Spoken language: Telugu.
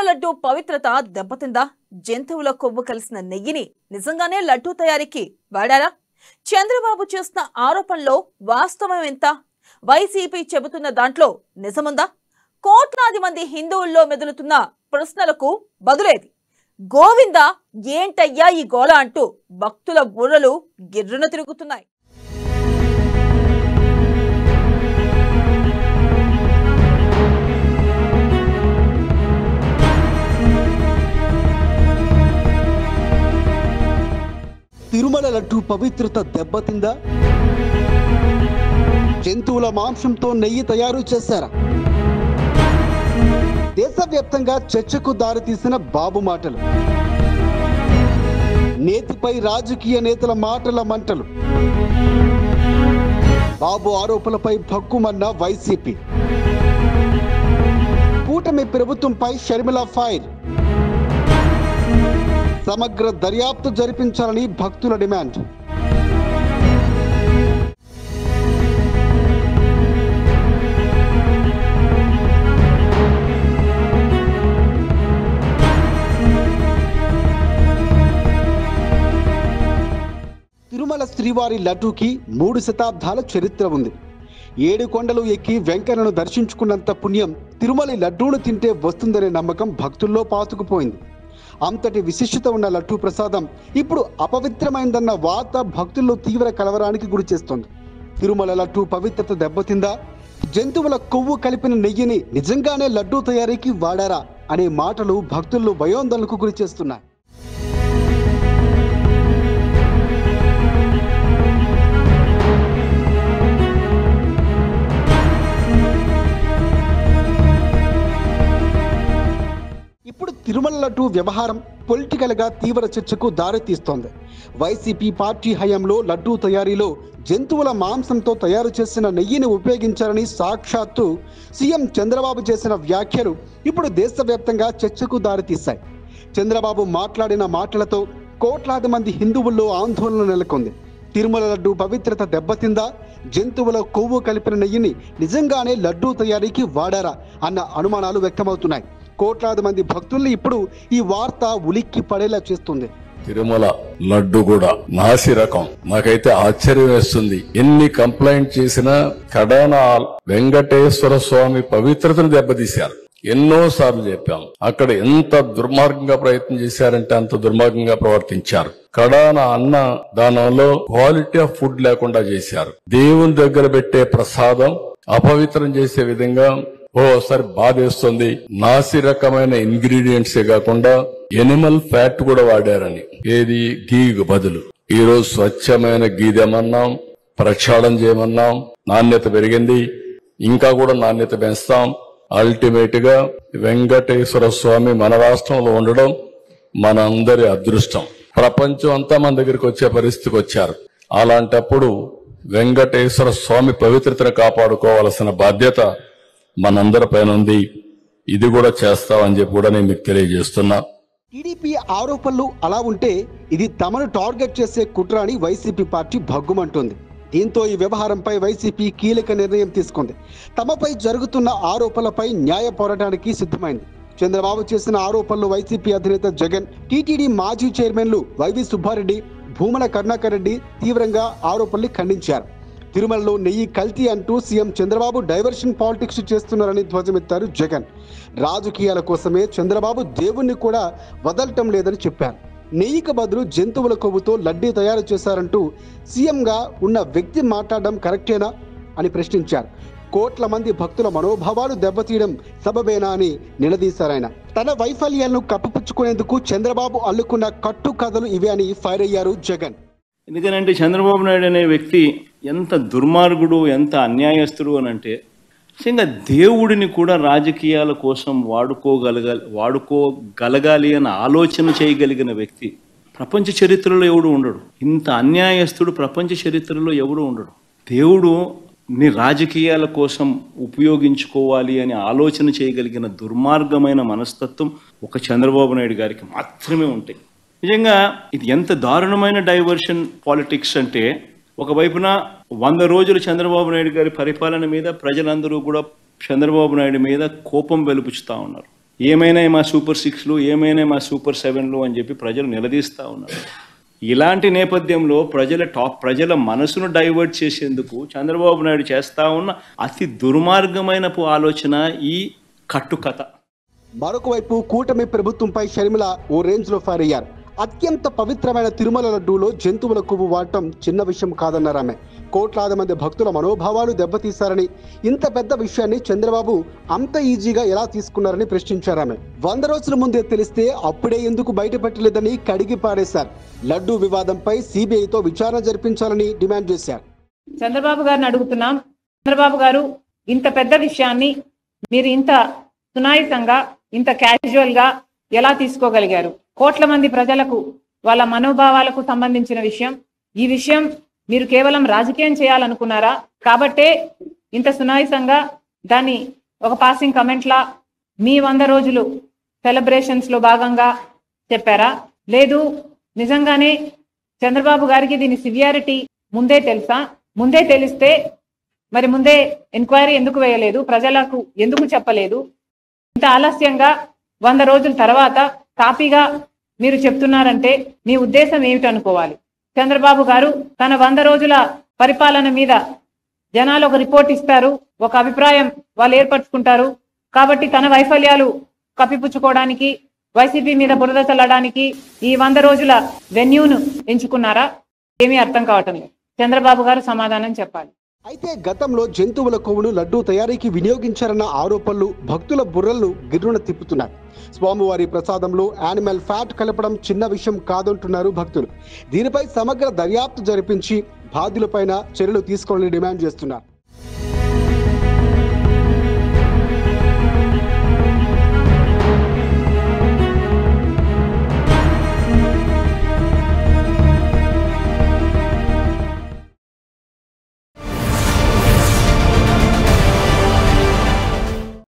లడ్డు పవిత్రత దెబ్బతిందా? జంతువుల కొవ్వు కలిసిన నెయ్యిని నిజంగానే లడ్డు తయారీకి వాడారా? చంద్రబాబు చేసిన ఆరోపణలో వాస్తవం ఎంత? వైసీపీ చెబుతున్న దాంట్లో నిజముందా? కోట్లాది మంది హిందువుల్లో మెదులుతున్న ప్రశ్నలకు బదులేది. గోవింద ఏంటయ్యా ఈ గోల అంటూ భక్తుల బుర్రలు గిర్రున తిరుగుతున్నాయి. తిరుమల లడ్డు పవిత్రత దెబ్బతిందా? జంతువుల మాంసంతో నెయ్యి తయారు చేశారా? దేశవ్యాప్తంగా చర్చకు దారితీసిన బాబు మాటలు, నేతిపై రాజకీయ నేతల మాటల మంటలు, బాబు ఆరోపణలపై భగ్గుమన్న వైసీపీ, కూటమి ప్రభుత్వంపై షర్మిల ఫైర్, సమగ్ర దర్యాప్తు జరిపించాలని భక్తుల డిమాండ్. తిరుమల శ్రీవారి లడ్డూకి 3 శతాబ్దాల చరిత్ర ఉంది. 7 కొండలు ఎక్కి వెంకన్నను దర్శించుకున్నంత పుణ్యం తిరుమల లడ్డూను తింటే వస్తుందనే నమ్మకం భక్తుల్లో పాతుకుపోయింది. అంతటి విశిష్టత ఉన్న లడ్డూ ప్రసాదం ఇప్పుడు అపవిత్రమైందన్న వార్త భక్తుల్లో తీవ్ర కలవరానికి గురి చేస్తోంది. తిరుమల లడ్డూ పవిత్రత దెబ్బతిందా? జంతువుల కొవ్వు కలిపిన నెయ్యిని నిజంగానే లడ్డూ తయారీకి వాడారా అనే మాటలు భక్తుల్లో భయోందనలకు గురి చేస్తున్నాయి. ఇప్పుడు తిరుమల లడ్డు వ్యవహారం పొలిటికల్ గా తీవ్ర చర్చకు దారితీస్తోంది. వైసీపీ పార్టీ హయాంలో లడ్డూ తయారీలో జంతువుల మాంసంతో తయారు చేసిన నెయ్యిని ఉపయోగించారని సాక్షాత్తు సీఎం చంద్రబాబు చేసిన వ్యాఖ్యలు ఇప్పుడు దేశవ్యాప్తంగా చర్చకు దారితీశాయి. చంద్రబాబు మాట్లాడిన మాటలతో కోట్లాది మంది హిందువుల్లో ఆందోళన నెలకొంది. తిరుమల లడ్డు పవిత్రత దెబ్బతిందా? జంతువుల కొవ్వు కలిపిన నెయ్యిని నిజంగానే లడ్డూ తయారీకి వాడారా అన్న అనుమానాలు వ్యక్తమవుతున్నాయి. కోట్లాది మంది భక్తుల్ని ఇప్పుడు ఈ వార్త ఉలిక్కి పడేలా చేస్తుంది. తిరుమల లడ్డు కూడా నాసి రకం. నాకైతే ఆశ్చర్యం వేస్తుంది. ఎన్ని కంప్లైంట్ చేసినా కడాన వెంకటేశ్వర స్వామి పవిత్రతను దెబ్బతీశారు. ఎన్నో సార్లు చెప్పాం. అక్కడ ఎంత దుర్మార్గంగా ప్రయత్నం చేశారంటే అంత దుర్మార్గంగా ప్రవర్తించారు. కడాన అన్న దానంలో క్వాలిటీ ఆఫ్ ఫుడ్ లేకుండా చేశారు. దేవుని దగ్గర పెట్టే ప్రసాదం అపవిత్రం చేసే విధంగా ఓసారి బాధేస్తుంది. నాసి రకమైన ఇంగ్రీడియంట్సే కాకుండా ఎనిమల్ ఫ్యాట్ కూడా వాడారని. ఏది గీకు బదులు ఈ రోజు స్వచ్ఛమైన గీ తెమన్నాం, ప్రక్షాళన చేయమన్నాం. నాణ్యత పెరిగింది, ఇంకా కూడా నాణ్యత పెంచుతాం. అల్టిమేట్ గా వెంకటేశ్వర స్వామి మన రాష్ట్రంలో ఉండడం మన అందరి అదృష్టం. ప్రపంచం అంతా మన దగ్గరికి వచ్చే పరిస్థితికి వచ్చారు. అలాంటప్పుడు వెంకటేశ్వర స్వామి పవిత్రతను కాపాడుకోవాల్సిన బాధ్యత మనందరి పైన ఉంది. ఇది కూడా చేస్తామని చెప్పి కూడా నేను మీకు తెలియజేస్తున్నా. టీడీపీ ఆరోపణలు అలా ఉంటే ఇది తమను టార్గెట్ చేసే కుట్ర అని వైసీపీ పార్టీ భగ్గుమంటుంది. దీంతో ఈ వ్యవహారంపై వైసీపీ కీలక నిర్ణయం తీసుకుంది. తమపై జరుగుతున్న ఆరోపణలపై న్యాయ పోరాటానికి సిద్ధమైంది. చంద్రబాబు చేసిన ఆరోపణలు వైసీపీ అధినేత జగన్, టీటీడీ మాజీ చైర్మన్లు వైవి సుబ్బారెడ్డి, భూమన కరుణాకర్ రెడ్డి తీవ్రంగా ఆరోపణలు ఖండించారు. తిరుమలలో నెయ్యి కల్తీ అంటూ సీఎం చంద్రబాబు డైవర్షన్ పాలిటిక్స్ చేస్తున్నారని ధ్వజమెత్తారు జగన్. రాజకీయాల కోసమే చంద్రబాబు దేవుణ్ణి కూడా వదలటం లేదని చెప్పారు. నెయ్యికి బదులు జంతువుల కొవ్వుతో లడ్డీ తయారు చేశారంటూ సీఎంగా ఉన్న వ్యక్తి మాట్లాడడం కరెక్టేనా అని ప్రశ్నించారు. కోట్ల మంది భక్తుల మనోభావాలు దెబ్బతీయడం సబబేనా అని నిలదీశారాయన. తన వైఫల్యాలను కప్పిపుచ్చుకునేందుకు చంద్రబాబు అల్లుకున్న కట్టు కథలు ఇవే అని ఫైర్ అయ్యారు జగన్. ఎందుకనంటే చంద్రబాబు నాయుడు అనే వ్యక్తి ఎంత దుర్మార్గుడు, ఎంత అన్యాయస్తుడు అని అంటే నిజంగా దేవుడిని కూడా రాజకీయాల కోసం వాడుకోగలగాలి అన్న ఆలోచన చేయగలిగిన వ్యక్తి ప్రపంచ చరిత్రలో ఎవడు ఉండడు. ఇంత అన్యాయస్తుడు ప్రపంచ చరిత్రలో ఎవడు ఉండడు. దేవుడు ని రాజకీయాల కోసం ఉపయోగించుకోవాలి అని ఆలోచన చేయగలిగిన దుర్మార్గమైన మనస్తత్వం ఒక చంద్రబాబు నాయుడు గారికి మాత్రమే ఉంటాయి. నిజంగా ఇది ఎంత దారుణమైన డైవర్షన్ పాలిటిక్స్ అంటే ఒకవైపున 100 రోజులు చంద్రబాబు నాయుడు గారి పరిపాలన మీద ప్రజలందరూ కూడా చంద్రబాబు నాయుడు మీద కోపం వెలుపుచుతా ఉన్నారు. ఏమైనా మా సూపర్ 6లు, ఏమైనా మా సూపర్ 7లు అని చెప్పి ప్రజలు నిలదీస్తూ ఉన్నారు. ఇలాంటి నేపథ్యంలో ప్రజల మనసును డైవర్ట్ చేసేందుకు చంద్రబాబు నాయుడు చేస్తా ఉన్న అతి దుర్మార్గమైన ఆలోచన ఈ కట్టుకథ. మరొక వైపు కూటమి ప్రభుత్వంపై షర్మిల ఓ రేంజ్ లో ఫైర్ అయ్యారు. అత్యంత పవిత్రమైన తిరుమల లడ్డూలో జంతువుల కొవ్వు వాడటం చిన్న విషయం కాదన్నారు ఆమె. కోట్లాది మంది భక్తుల మనోభావాలు దెబ్బతీశారని, ఇంత పెద్ద విషయాన్ని చంద్రబాబు అంత ఈజీగా ఎలా తీసుకున్నారని ప్రశ్నించారు ఆమె. 100 రోజుల ముందే తెలిస్తే అప్పుడే ఎందుకు బయటపెట్టలేదని కడిగి పారేశారు. లడ్డూ వివాదంపై సిబిఐతో విచారణ జరిపించాలని డిమాండ్ చేశారు. చంద్రబాబు గారిని అడుగుతున్నాం, చంద్రబాబు గారు ఇంత పెద్ద విషయాన్ని మీరు ఇంత సునాయాసంగా, ఇంత క్యాజువల్ గా ఎలా తీసుకోగలిగారు? కోట్ల మంది ప్రజలకు వాళ్ళ మనోభావాలకు సంబంధించిన విషయం. ఈ విషయం మీరు కేవలం రాజకీయం చేయాలనుకున్నారా? కాబట్టే ఇంత సునాయాసంగా దాన్ని ఒక పాసింగ్ కమెంట్ లా మీ 100 రోజులు సెలబ్రేషన్స్ లో భాగంగా చెప్పారా? లేదు నిజంగానే చంద్రబాబు గారికి దీని సివియారిటీ ముందే తెలుసా? ముందే తెలిస్తే మరి ముందే ఎంక్వైరీ ఎందుకు వేయలేదు? ప్రజలకు ఎందుకు చెప్పలేదు? ఇంత ఆలస్యంగా 100 రోజుల తర్వాత తాపీగా మీరు చెప్తున్నారంటే మీ ఉద్దేశం ఏమిటి అనుకోవాలి? చంద్రబాబు గారు తన 100 రోజుల పరిపాలన మీద జనాలు ఒక రిపోర్ట్ ఇస్తారు, ఒక అభిప్రాయం వాళ్ళు ఏర్పరచుకుంటారు. కాబట్టి తన వైఫల్యాలు కప్పిపుచ్చుకోవడానికి, వైసీపీ మీద బురద చల్లడానికి ఈ 100 రోజుల వెన్యూను ఎంచుకున్నారా? ఏమీ అర్థం కావటం లేదు. చంద్రబాబు గారు సమాధానం చెప్పాలి. అయితే గతంలో జంతువుల కొవ్వును లడ్డూ తయారీకి వినియోగించారన్న ఆరోపణలు భక్తుల బుర్రలను గిర్రున తిప్పుతున్నాయి. స్వామివారి ప్రసాదంలో యానిమల్ ఫ్యాట్ కలపడం చిన్న విషయం కాదంటున్నారు భక్తులు. దీనిపై సమగ్ర దర్యాప్తు జరిపించి బాధ్యులపైన చర్యలు తీసుకోవాలని డిమాండ్ చేస్తున్నారు.